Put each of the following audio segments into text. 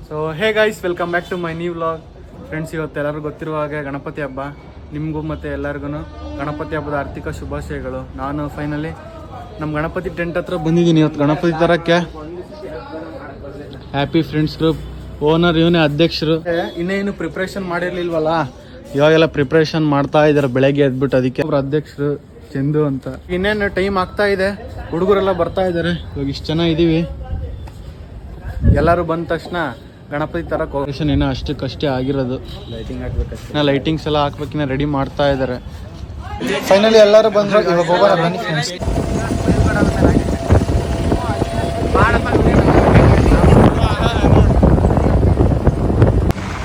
So hey guys, welcome back to my new vlog. Friends, ಇವತ್ತು ಎಲ್ಲರಿಗೂ ಗೊತ್ತಿರುವ ಹಾಗೆ ಗಣಪತಿ ಹಬ್ಬ. ನಿಮಗೂ ಮತ್ತು ಎಲ್ಲರಿಗೂ ಗಣಪತಿ ಹಬ್ಬದ ಆರ್ಥಿಕ ಶುಭಾಶಯಗಳು. ನಾನು ಫೈನಲಿ ನಮ್ಮ ಗಣಪತಿ ಟೆಂಟ್ ಹತ್ರ ಬಂದಿದ್ದೀನಿ ಇವತ್ತು ಗಣಪತಿ ತರಕ್ಕೆ. ಹ್ಯಾಪಿ ಫ್ರೆಂಡ್ಸ್ ಗ್ರೂಪ್ ಓನರ್ ಇವನೇ ಅಧ್ಯಕ್ಷರು. ಇನ್ನೇನು ಪ್ರಿಪ್ರೇಷನ್ ಮಾಡಿರ್ಲಿಲ್ವಲ್ಲ, ಇವಾಗೆಲ್ಲ ಪ್ರಿಪ್ರೇಷನ್ ಮಾಡ್ತಾ ಇದ್ದಾರೆ ಬೆಳಗ್ಗೆ ಎದ್ಬಿಟ್ಟು. ಅದಕ್ಕೆ ಅವ್ರ ಅಧ್ಯಕ್ಷರು ಚಂದು ಅಂತ. ಇನ್ನೇನು ಟೈಮ್ ಆಗ್ತಾ ಇದೆ, ಹುಡುಗರೆಲ್ಲ ಬರ್ತಾ ಇದ್ದಾರೆ. ಇವಾಗ ಇಷ್ಟು ಜನ ಇದ್ದೀವಿ. ಎಲ್ಲರೂ ಬಂದ ತಕ್ಷಣ ಗಣಪತಿ ತರಕ್ಕೆ ಹೋಗೇಷನ್ ಏನೋ ಅಷ್ಟಕ್ಕಷ್ಟೇ ಆಗಿರೋದು. ಲೈಟಿಂಗ್ ಹಾಕ್ಬೇಕಷ್ಟೇ, ಲೈಟಿಂಗ್ಸ್ ಎಲ್ಲ ಹಾಕ್ಬೇಕಿನ್ನ ರೆಡಿ ಮಾಡ್ತಾ ಇದ್ದಾರೆ. ಫೈನಲಿ ಎಲ್ಲರೂ ಬಂದ್ರು. ಇವಾಗ ಹೋಗೋಣ ಬನ್ನಿ ಫ್ರೆಂಡ್ಸ್.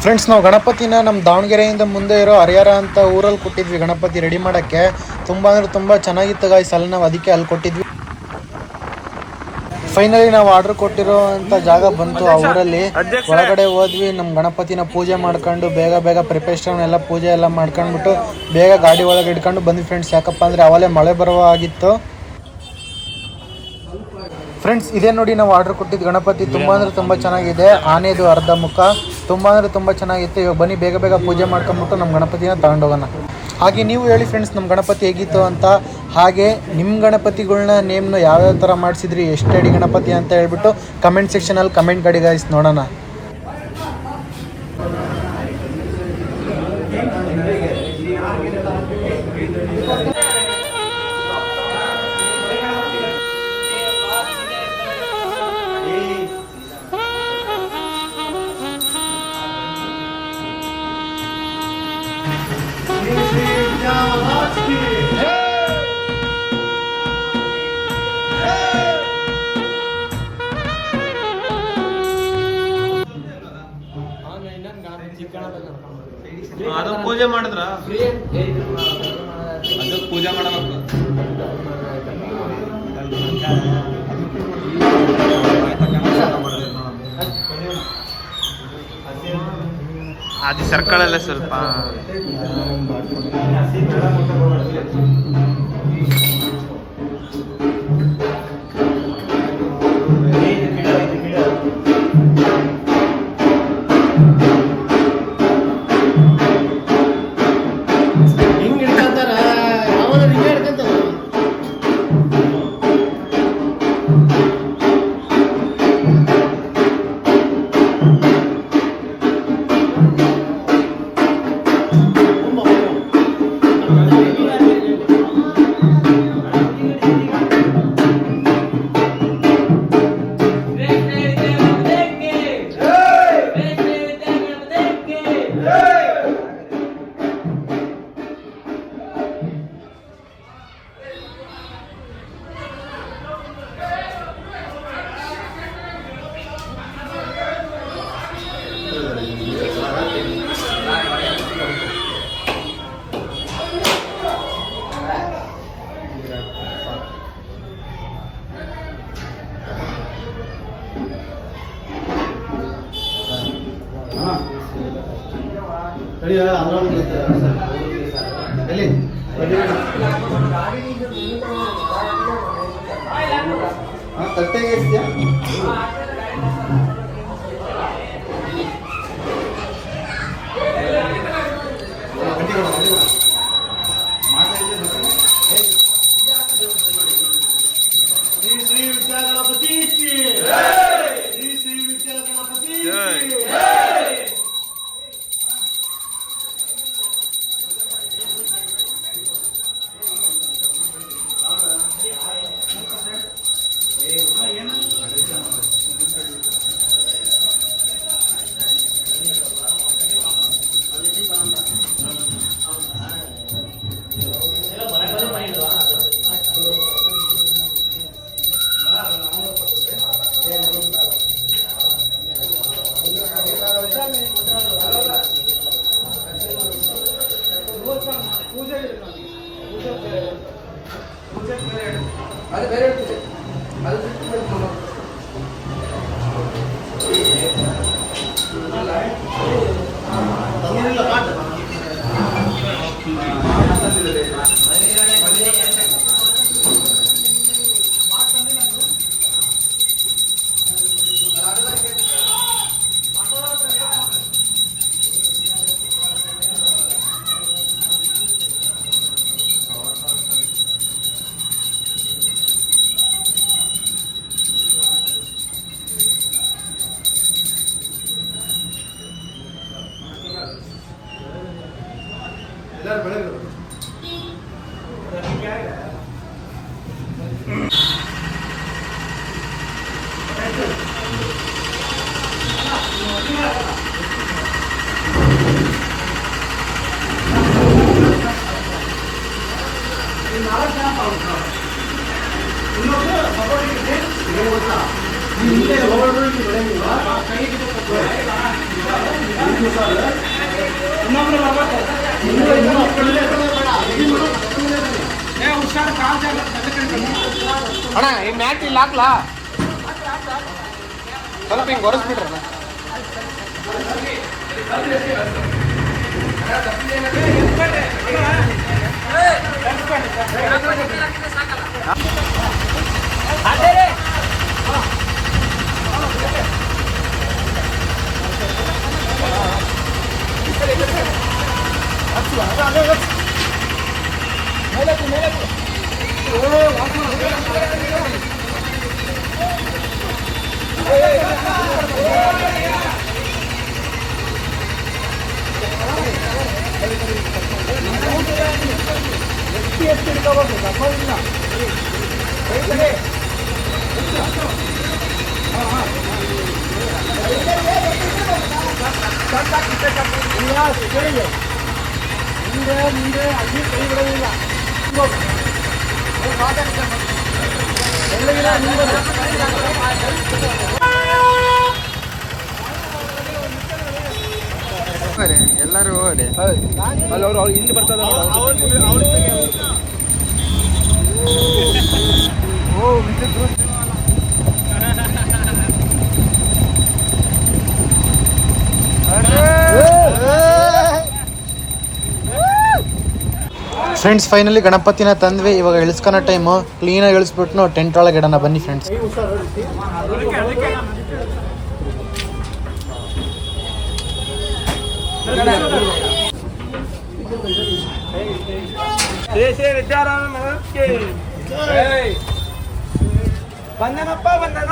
ಫ್ರೆಂಡ್ಸ್, ನಾವು ಗಣಪತಿನ ನಮ್ಮ ದಾವಣಗೆರೆಯಿಂದ ಮುಂದೆ ಇರೋ ಹರಿಹರ ಅಂತ ಊರಲ್ಲಿ ಕೊಟ್ಟಿದ್ವಿ ಗಣಪತಿ ರೆಡಿ ಮಾಡೋಕ್ಕೆ. ತುಂಬ ಅಂದರೆ ತುಂಬ ಚೆನ್ನಾಗಿತ್ತು ಗಾಯ್ಸ್. ಅಲ್ಲಿ ನಾವು ಅದಕ್ಕೆ ಅಲ್ಲಿ ಕೊಟ್ಟಿದ್ವಿ. ಫೈನಲಿ ನಾವು ಆರ್ಡರ್ ಕೊಟ್ಟಿರೋ ಅಂತ ಜಾಗ ಬಂತು. ಆ ಊರಲ್ಲಿ ಒಳಗಡೆ ಹೋದ್ವಿ. ನಮ್ಮ ಗಣಪತಿನ ಪೂಜೆ ಮಾಡ್ಕೊಂಡು ಬೇಗ ಪ್ರಿಪರೇಷನ್ ಎಲ್ಲ ಪೂಜೆ ಎಲ್ಲ ಮಾಡ್ಕೊಂಡ್ಬಿಟ್ಟು ಬೇಗ ಗಾಡಿ ಒಳಗೆ ಇಟ್ಕೊಂಡು ಬಂದ್ವಿ ಫ್ರೆಂಡ್ಸ್. ಯಾಕಪ್ಪ ಅಂದರೆ ಅವಲೇ ಮಳೆ ಬರುವ ಆಗಿತ್ತು ಫ್ರೆಂಡ್ಸ್. ಇದೇ ನೋಡಿ ನಾವು ಆರ್ಡರ್ ಕೊಟ್ಟಿದ್ದು ಗಣಪತಿ. ತುಂಬ ಅಂದರೆ ತುಂಬ ಚೆನ್ನಾಗಿದೆ. ಆನೆದು ಅರ್ಧ ಮುಖ ತುಂಬ ಅಂದರೆ ತುಂಬ ಚೆನ್ನಾಗಿತ್ತು. ಇವಾಗ ಬನ್ನಿ ಬೇಗ ಪೂಜೆ ಮಾಡ್ಕೊಂಬಿಟ್ಟು ನಮ್ಮ ಗಣಪತಿನ ತಗೊಂಡೋಗೋಣ. ಹಾಗೆ ನೀವು ಹೇಳಿ ಫ್ರೆಂಡ್ಸ್, ನಮ್ಮ ಗಣಪತಿ ಹೇಗಿತ್ತು ಅಂತ. ಹಾಗೆ ನಿಮ್ಮ ಗಣಪತಿಗಳ್ನ ನೇಮ್ನ ಯಾವ್ಯಾವ ಥರ ಮಾಡಿಸಿದ್ರಿ, ಎಷ್ಟು ಅಡಿ ಗಣಪತಿ ಅಂತ ಹೇಳ್ಬಿಟ್ಟು ಕಮೆಂಟ್ ಸೆಕ್ಷನಲ್ಲಿ ಕಮೆಂಟ್ ಮಾಡಿ ಗಾಯ್ಸ್, ನೋಡೋಣ. ಅದು ಪೂಜೆ ಮಾಡಿದ್ರ ಅದು ಪೂಜೆ ಮಾಡಬೇಕು. ಅದು ಸರ್ಕಲ್ ಅಲ್ಲ ಸ್ವಲ್ಪ ಅಣ್ಣ ಈ ಮ್ಯಾಟ್ ಇಲ್ಲಿ ಹಾಕ್ಲಾ ಸ್ವಲ್ಪ ಹಿಂಗೆ ಒರೆಸ್ಬಿಟ್ರಣ್ಣ. ಎಲ್ಲರೂ ಹೋಗಿ ಅಲ್ಲಿ ಅವ್ರು ಇಲ್ಲಿ ಬರ್ತದ. ಫ್ರೆಂಡ್ಸ್ ಫೈನಲಿ ಗಣಪತಿನ ತಂದ್ವಿ. ಇವಾಗ ಇಳಿಸ್ಕೊಳೋ ಟೈಮು. ಕ್ಲೀನಾಗಿ ಇಳಿಸ್ಬಿಟ್ಟು ಟೆಂಟ್ ಒಳಗೆ ಇಡೋಣ ಬನ್ನಿ ಫ್ರೆಂಡ್ಸ್. ಬಂದನಪ್ಪ ಬಂದನ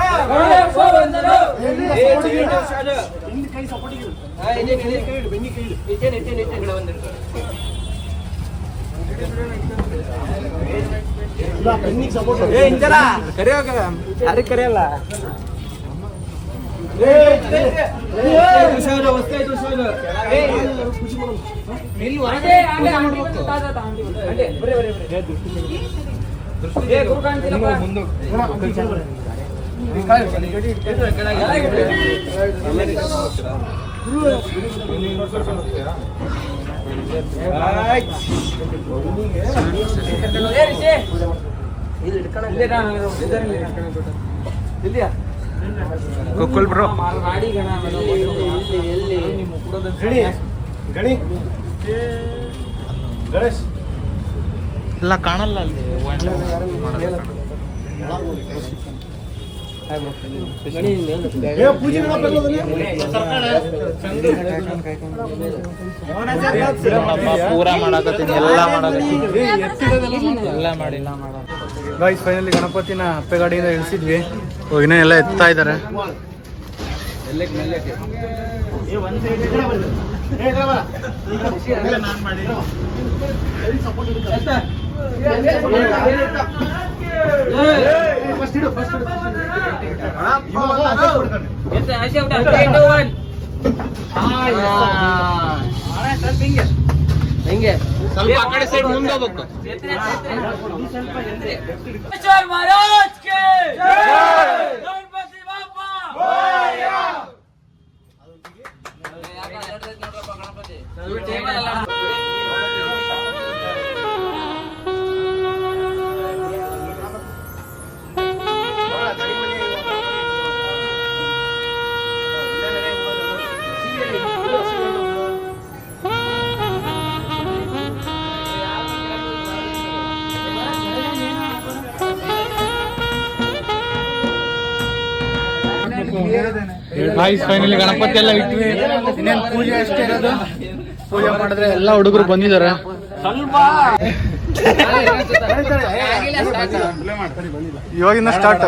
ಕರೆಯಲ್ಲ. ಕುಕ್ಕುಲ್ ಬ್ರೋ ಗಣೇಶ್ ಎಲ್ಲ ಕಾಣಲ್ಲ ಅಲ್ಲಿ. ಪೂರಾ ಮಾಡಕತ್ತೀನಿ ಎಲ್ಲ ಮಾಡಕತ್ತೀನಿ ಎಲ್ಲ ಮಾಡಿ ಗಾಯ್ಸ್ ಫೈನಲಿ ಗಣಪತಿನ ಅಪ್ಪೆ ಗಾಡಿಯಿಂದ ಇಳಿಸಿದ್ವಿ. ಇನ್ನೂ ಎಲ್ಲ ಎತ್ತಾ ಇದ್ದಾರೆ. ಹೆಂಗೆ ಸ್ವಲ್ಪ ಆ ಕಡೆ ಸೈಡ್ ಮುಂದೆ ಹೋಗ್ಬೇಕು. ಫೈನಲಿ ಗಣಪತಿ ಎಲ್ಲ ಇಟ್ವಿ. ಇನ್ನೇನು ಪೂಜೆ ಅಷ್ಟೇ ಇರೋದು. ಪೂಜೆ ಮಾಡಿದ್ರೆ ಎಲ್ಲ ಹುಡುಗರು ಬಂದಿದ್ದಾರೆ. ಇವಾಗಿಂದ ಸ್ಟಾರ್ಟ್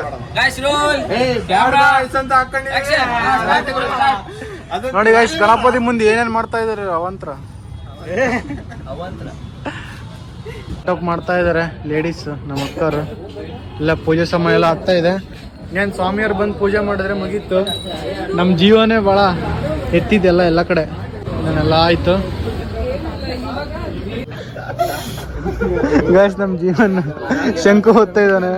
ನೋಡಿ ಗೈಸ್. ಗಣಪತಿ ಮುಂದೆ ಏನೇನ್ ಮಾಡ್ತಾ ಇದಾರೆ ಅವಂತ್ರ. ಟಾಪ್ ಮಾಡ್ತಾ ಇದಾರೆ ಲೇಡೀಸ್ ನಮ್ಮ ಅಕ್ಕರು. ಎಲ್ಲ ಪೂಜೆ ಸಮಯ ಎಲ್ಲ ಆಗ್ತಾ ಇದೆ. ಇನ್ನೇನು ಸ್ವಾಮಿಯವ್ರು ಬಂದು ಪೂಜೆ ಮಾಡಿದ್ರೆ ಮುಗೀತು. ನಮ್ಮ ಜೀವನೇ ಭಾಳ ಎತ್ತಿದೆಲ್ಲ ಎಲ್ಲ ಕಡೆ ಇದನ್ನೆಲ್ಲ ಆಯ್ತು. ಗಾಯ್ಸ್ ನಮ್ಮ ಜೀವನ ಶಂಕು ಹೊತ್ತಾ ಇದ್ದಾನೆ.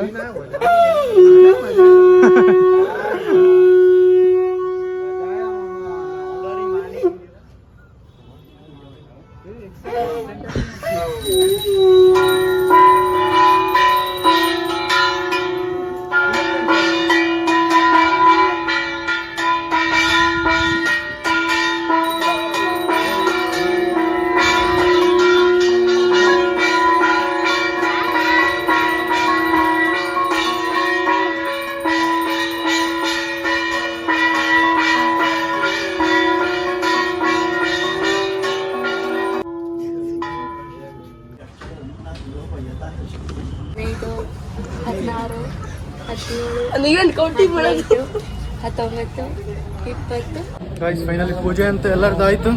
ಫೈನಲಿ ಪೂಜೆ ಅಂತ ಎಲ್ಲರದ್ದು ಆಯ್ತು.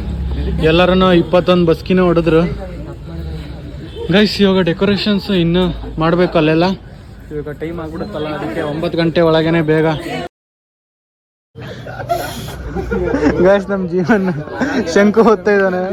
ಎಲ್ಲರನ್ನ 21 ಬಸ್ಕಿನ ಹೊಡೆದ್ರು ಗೈಸ್. ಇವಾಗ ಡೆಕೋರೇಷನ್ಸ್ ಇನ್ನು ಮಾಡ್ಬೇಕು ಅಲ್ಲೆಲ್ಲ. ಇವಾಗ ಟೈಮ್ ಆಗ್ಬಿಡುತ್ತಲ್ಲ, ಅದಕ್ಕೆ 9 ಗಂಟೆ ಒಳಗೇನೆ ಬೇಗ. ಗೈಸ್ ನಮ್ಮ ಜೀವನ ಶಂಕು ಹೊತ್ತಾ ಇದ್ದಾನೆ.